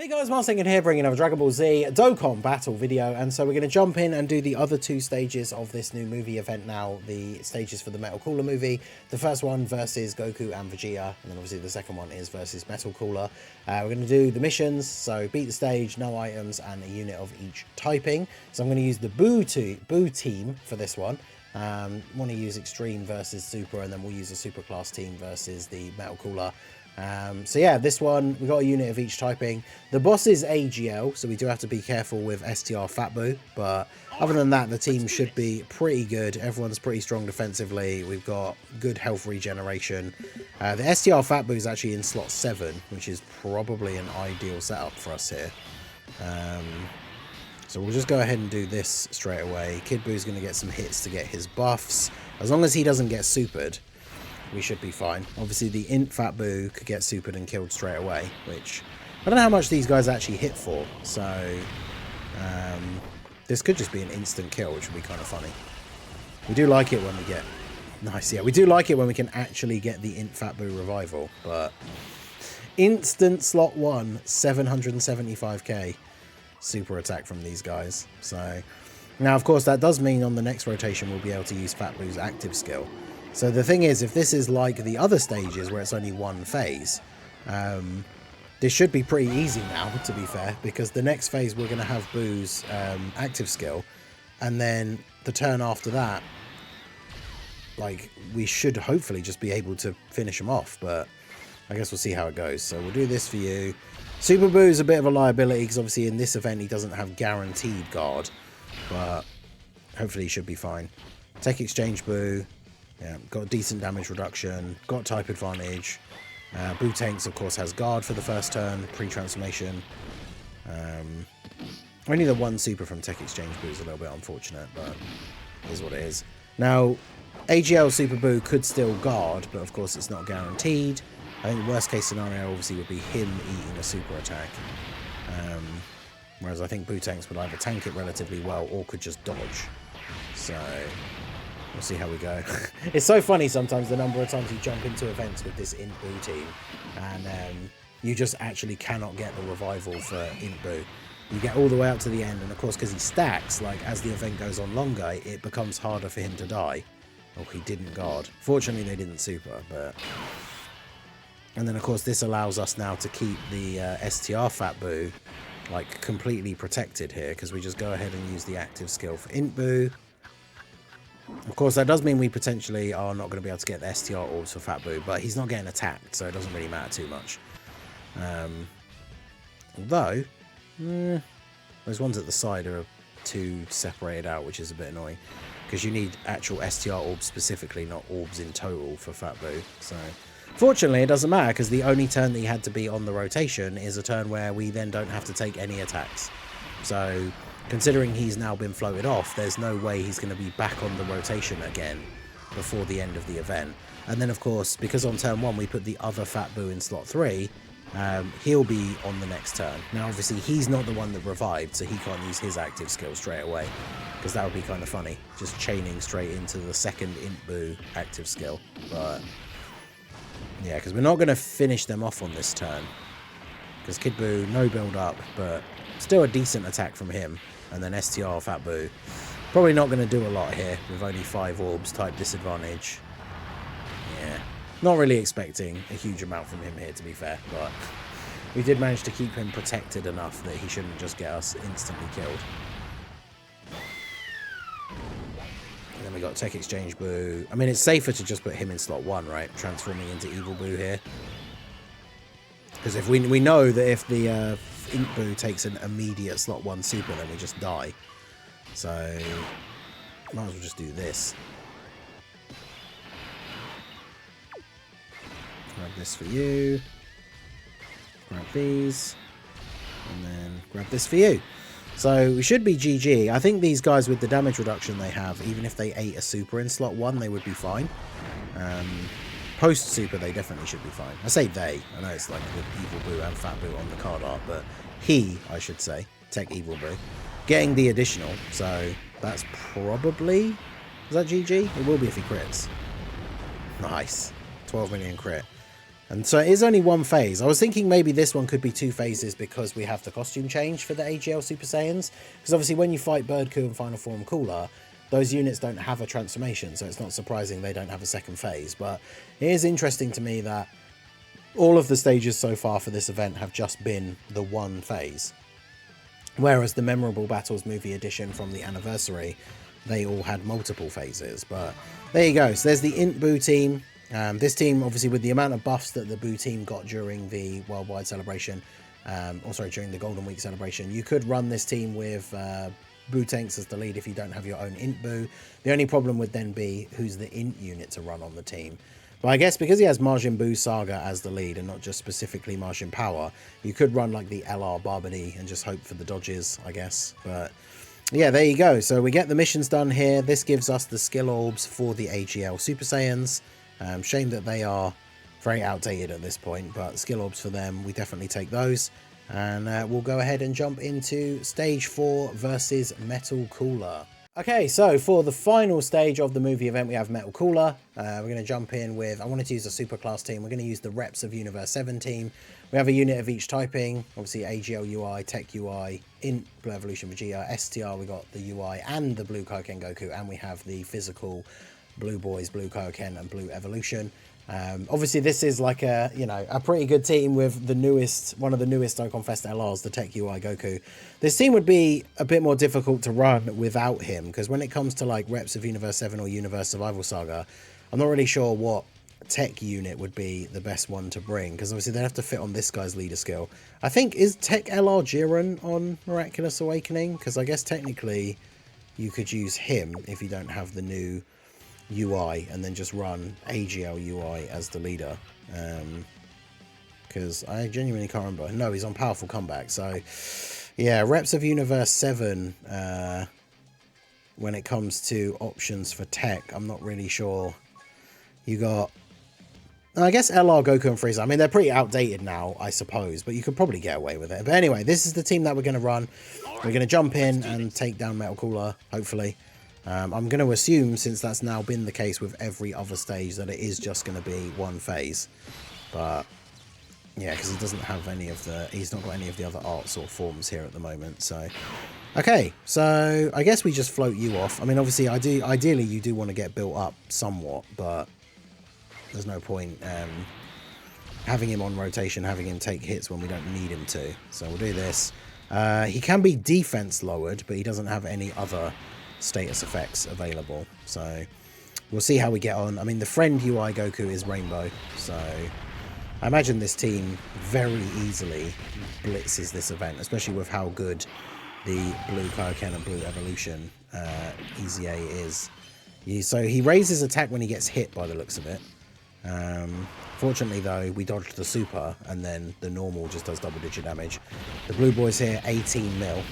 Hey guys, Martin here bringing another Dragon Ball Z Dokkan battle video, and so we're going to jump in and do the other two stages of this new movie event now, the stages for the Metal Cooler movie. The first one versus Goku and Vegeta, and then obviously the second one is versus Metal Cooler. We're going to do the missions, so beat the stage, no items, and a unit of each typing. So I'm going to use the Boo team for this one. Want to use Extreme versus Super, and then we'll use a Super Class team versus the Metal Cooler. So yeah, this one, we got a unit of each typing. The boss is AGL, so we do have to be careful with STR Fat Boo, but other than that, the team should be pretty good. Everyone's pretty strong defensively. We've got good health regeneration. The STR Fat Boo is actually in slot 7, which is probably an ideal setup for us here. So we'll just go ahead and do this straight away. Kid Boo's going to get some hits to get his buffs. As long as he doesn't get supered, we should be fine. Obviously, the Int Fat Boo could get supered and killed straight away, which I don't know how much these guys actually hit for. So this could just be an instant kill, which would be kind of funny. We do like it when we get nice. Yeah, we do like it when we can actually get the Int Fat Boo revival. But instant slot 1, 775k super attack from these guys. So now, of course, that does mean on the next rotation we'll be able to use Fat Boo's active skill. So the thing is, if this is like the other stages where it's only one phase, this should be pretty easy now, to be fair, because the next phase we're going to have Boo's active skill, and then the turn after that, like, we should hopefully just be able to finish him off, but I guess we'll see how it goes. So we'll do this for you. Super Boo's a bit of a liability, because obviously in this event he doesn't have guaranteed guard, but hopefully he should be fine. Tech Exchange Boo. Yeah, got decent damage reduction, got type advantage. Boo Tanks, of course, has guard for the first turn, pre-transformation. Only the one super from Tech Exchange Boo is a little bit unfortunate, but it is what it is. Now, AGL Super Boo could still guard, but of course it's not guaranteed. I think the worst case scenario obviously would be him eating a super attack. Whereas I think Boo Tanks would either tank it relatively well or could just dodge. So we'll see how we go. It's so funny sometimes the number of times you jump into events with this Int Boo team and you just actually cannot get the revival for Int Boo. You get all the way up to the end, and of course because he stacks, like as the event goes on longer, it becomes harder for him to die. Oh, he didn't guard. Fortunately they didn't super, but... And then of course this allows us now to keep the STR Fat Boo like completely protected here, because we just go ahead and use the active skill for Int Boo. Of course, that does mean we potentially are not going to be able to get the STR orbs for Fat Boo, but he's not getting attacked, so it doesn't really matter too much. Although, those ones at the side are too separated out, which is a bit annoying, because you need actual STR orbs specifically, not orbs in total for Fat Boo. So, fortunately, it doesn't matter, because the only turn that he had to be on the rotation is a turn where we then don't have to take any attacks. So, considering he's now been floated off, there's no way he's going to be back on the rotation again before the end of the event. And then, of course, because on turn 1 we put the other Fat Boo in slot 3, he'll be on the next turn. Now, obviously, he's not the one that revived, so he can't use his active skill straight away, because that would be kind of funny, just chaining straight into the second Int Boo active skill. But yeah, because we're not going to finish them off on this turn, because Kid Boo, no build up, but still a decent attack from him. And then STR Fat Boo, probably not going to do a lot here with only 5 orbs, type disadvantage. Yeah, not really expecting a huge amount from him here, to be fair, but we did manage to keep him protected enough that he shouldn't just get us instantly killed. And then we got Tech Exchange Boo. I mean, it's safer to just put him in slot 1, right? Transforming into Evil Boo here. Because if we know that if the Int Boo takes an immediate slot 1 super, then we just die. So might as well just do this. Grab this for you. Grab these. And then grab this for you. So we should be GG. I think these guys with the damage reduction they have, even if they ate a super in slot 1, they would be fine. Post-super, they definitely should be fine. I say they. I know it's like with Evil Boo and Fat Boo on the card art, but he, I should say, Tech Evil Boo, getting the additional. So that's probably... Is that GG? It will be if he crits. Nice. 12 million crit. And so it is only one phase. I was thinking maybe this one could be 2 phases because we have the costume change for the AGL Super Saiyans. Because obviously when you fight Birdku and Final Form Cooler, those units don't have a transformation, so it's not surprising they don't have a second phase. But it is interesting to me that all of the stages so far for this event have just been the one phase. Whereas the Memorable Battles Movie Edition from the anniversary, they all had multiple phases. But there you go. So there's the Int Boo team. This team, obviously, with the amount of buffs that the Boo team got during the Worldwide celebration, during the Golden Week celebration, you could run this team with Boo Tanks as the lead if you don't have your own Int Boo. The only problem would then be who's the Int unit to run on the team. But I guess because he has Majin Buu Saga as the lead and not just specifically Majin Power, you could run like the LR Barbary and just hope for the dodges, I guess. But yeah, there you go. So we get the missions done here. This gives us the skill orbs for the AGL Super Saiyans. Shame that they are very outdated at this point, but skill orbs for them, we definitely take those. And we'll go ahead and jump into stage 4 versus Metal Cooler. Okay, so for the final stage of the movie event, we have Metal Cooler. We're going to jump in with, I wanted to use a super class team. We're going to use the Reps of Universe 7 team. We have a unit of each typing, obviously AGL UI, Tech UI, Int, Blue Evolution Vegeta, STR, we got the UI and the Blue Kaioken Goku, and we have the physical Blue Boys, Blue Kaioken, and Blue Evolution. Obviously, this is like a pretty good team with the newest, one of the newest Dokkan Fest LRs, the Tech UI Goku. This team would be a bit more difficult to run without him, because when it comes to like Reps of Universe 7 or Universe Survival Saga, I'm not really sure what Tech unit would be the best one to bring, because obviously they'd have to fit on this guy's leader skill. I think, is Tech LR Jiren on Miraculous Awakening? Because I guess technically you could use him if you don't have the new UI and then just run AGL UI as the leader, because I genuinely can't remember. No, he's on Powerful Comeback. So yeah, Reps of Universe 7, when it comes to options for tech, I'm not really sure. You got, I guess, LR, Goku, and Frieza. I mean, they're pretty outdated now, I suppose, but you could probably get away with it. But anyway, this is the team that we're going to run. We're going to jump in and take down Metal Cooler, hopefully. I'm going to assume, since that's now been the case with every other stage, that it is just going to be one phase. But yeah, because he doesn't have any of the, he's not got any of the other arts or forms here at the moment. So okay, so I guess we just float you off. I mean, obviously, ideally you do want to get built up somewhat, but there's no point having him on rotation, having him take hits when we don't need him to. So we'll do this. He can be defense lowered, but he doesn't have any other status effects available, so we'll see how we get on. I mean, the friend UI Goku is Rainbow, so I imagine this team very easily blitzes this event, especially with how good the Blue Kaioken and Blue Evolution EZA is. So he raises attack when he gets hit, by the looks of it. Fortunately though, we dodged the super, and then the normal just does double-digit damage. The Blue Boys here, 18 mil.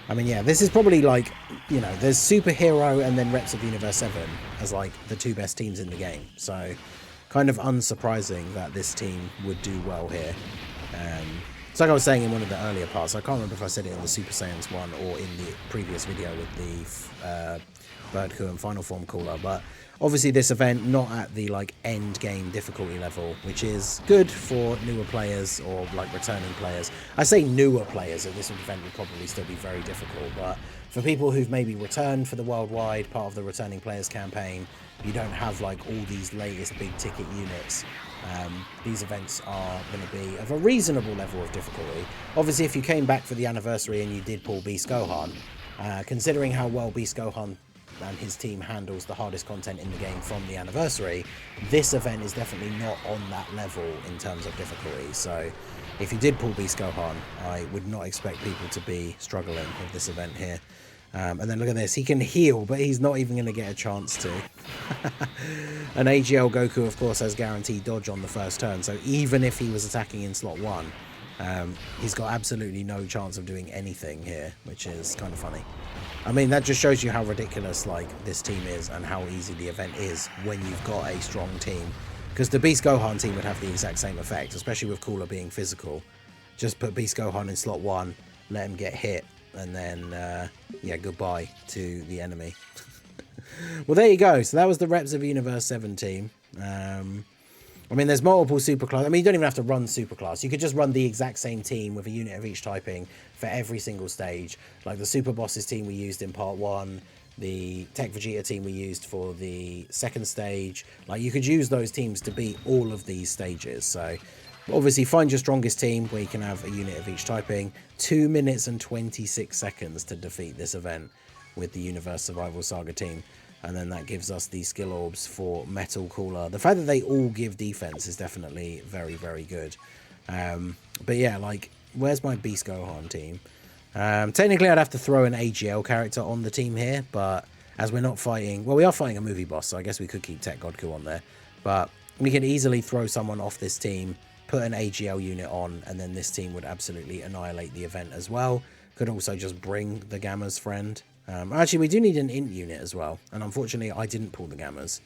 I mean, yeah, this is probably like, you know, there's Superhero and then Reps of Universe 7 as like the 2 best teams in the game. So kind of unsurprising that this team would do well here. It's like I was saying in one of the earlier parts, I can't remember if I said it in the Super Saiyans one or in the previous video with the Birdku and Final Form Cooler, but obviously this event not at the like end game difficulty level, which is good for newer players or like returning players. I say newer players, and this event would probably still be very difficult, but for people who've maybe returned for the worldwide part of the returning players campaign, you don't have like all these latest big ticket units. These events are going to be of a reasonable level of difficulty. Obviously, if you came back for the anniversary and you did pull Beast Gohan, considering how well Beast Gohan and his team handles the hardest content in the game from the anniversary, this event is definitely not on that level in terms of difficulty. So if you did pull Beast Gohan, I would not expect people to be struggling with this event here. And then look at this, he can heal, but he's not even going to get a chance to. And AGL Goku, of course, has guaranteed dodge on the first turn, so even if he was attacking in slot 1, he's got absolutely no chance of doing anything here, which is kind of funny. I mean, that just shows you how ridiculous like this team is and how easy the event is when you've got a strong team. Because the Beast Gohan team would have the exact same effect, especially with Cooler being physical. Just put Beast Gohan in slot 1, let him get hit, and then, yeah, goodbye to the enemy. Well, there you go. So that was the Reps of Universe 7 team. I mean, there's multiple superclass. I mean, you don't even have to run superclass. You could just run the exact same team with a unit of each typing for every single stage. Like the Super Bosses team we used in part 1, the Tech Vegeta team we used for the second stage. Like, you could use those teams to beat all of these stages. So, obviously, find your strongest team where you can have a unit of each typing. 2 minutes and 26 seconds to defeat this event with the Universe Survival Saga team. And then that gives us the skill orbs for Metal Cooler. The fact that they all give defense is definitely very, very good. But yeah, like, where's my Beast Gohan team? Technically, I'd have to throw an AGL character on the team here, but as we're not fighting... Well, we are fighting a movie boss, so I guess we could keep Tech Godku on there. But we can easily throw someone off this team, put an AGL unit on, and then this team would absolutely annihilate the event as well. Could also just bring the Gamma's friend. Actually, we do need an int unit as well, and unfortunately I didn't pull the Gammas.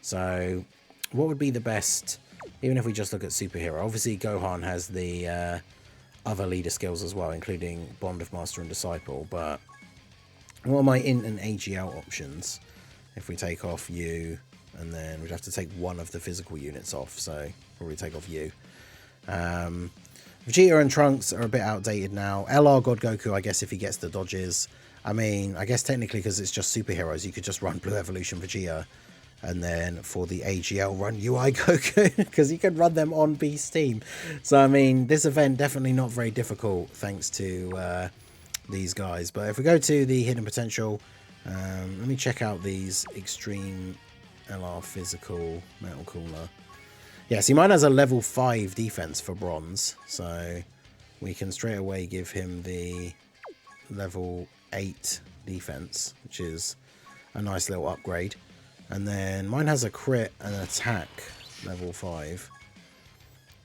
So what would be the best, even if we just look at superhero? Obviously Gohan has the other leader skills as well, including Bond of Master and Disciple, but what are my int and AGL options? If we take off you, and then we'd have to take one of the physical units off, so probably take off you. Vegeta and Trunks are a bit outdated now. LR God Goku, I guess, if he gets the dodges. I mean, I guess technically because it's just superheroes, you could just run Blue Evolution Vegeta. And then for the AGL, run UI Goku, because you can run them on Beast team. So, I mean, this event definitely not very difficult thanks to these guys. But if we go to the Hidden Potential, let me check out these Extreme LR Physical Metal Cooler. Yeah, see, mine has a level 5 defense for bronze. So, we can straight away give him the level 8 defense, which is a nice little upgrade. And then mine has a crit and an attack level 5,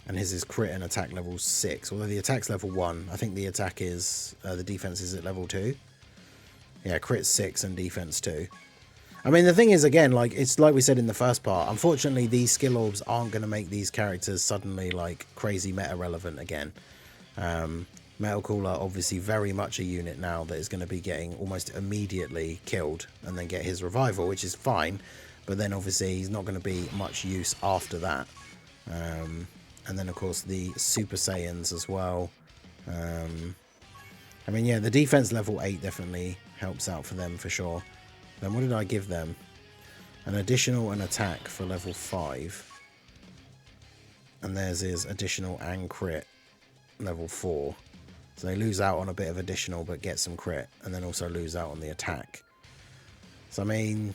and his is crit and attack level 6, although the attack's level 1. I think the attack is the defense is at level 2. Yeah, crit 6 and defense 2. I mean, the thing is, again, like, it's like we said in the first part, unfortunately these skill orbs aren't going to make these characters suddenly like crazy meta relevant again. Metal Cooler, obviously very much a unit now that is going to be getting almost immediately killed and then get his revival, which is fine. But then obviously he's not going to be much use after that. And then, of course, the Super Saiyans as well. I mean, yeah, the defense level 8 definitely helps out for them for sure. Then what did I give them? An additional and attack for level 5. And theirs is additional and crit level 4. So they lose out on a bit of additional but get some crit, and then also lose out on the attack. So I mean,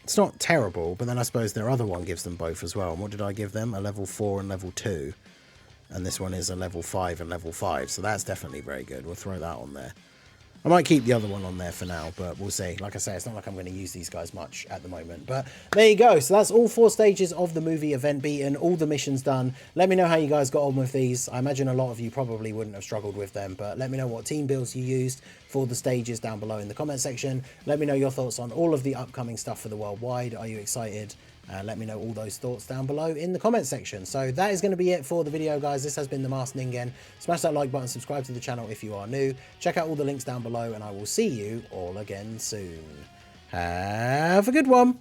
it's not terrible, but then I suppose their other one gives them both as well. And what did I give them? A level 4 and level 2. And this one is a level 5 and level 5. So that's definitely very good. We'll throw that on there. I might keep the other one on there for now, but we'll see. Like I say, it's not like I'm going to use these guys much at the moment. But there you go. So that's all 4 stages of the movie event beaten, all the missions done. Let me know how you guys got on with these. I imagine a lot of you probably wouldn't have struggled with them, but let me know what team builds you used for the stages down below in the comment section. Let me know your thoughts on all of the upcoming stuff for the worldwide. Are you excited? Let me know all those thoughts down below in the comment section. So that is going to be it for the video, guys. This has been the Masked Ningen. Smash that like button, subscribe to the channel if you are new. Check out all the links down below, and I will see you all again soon. Have a good one.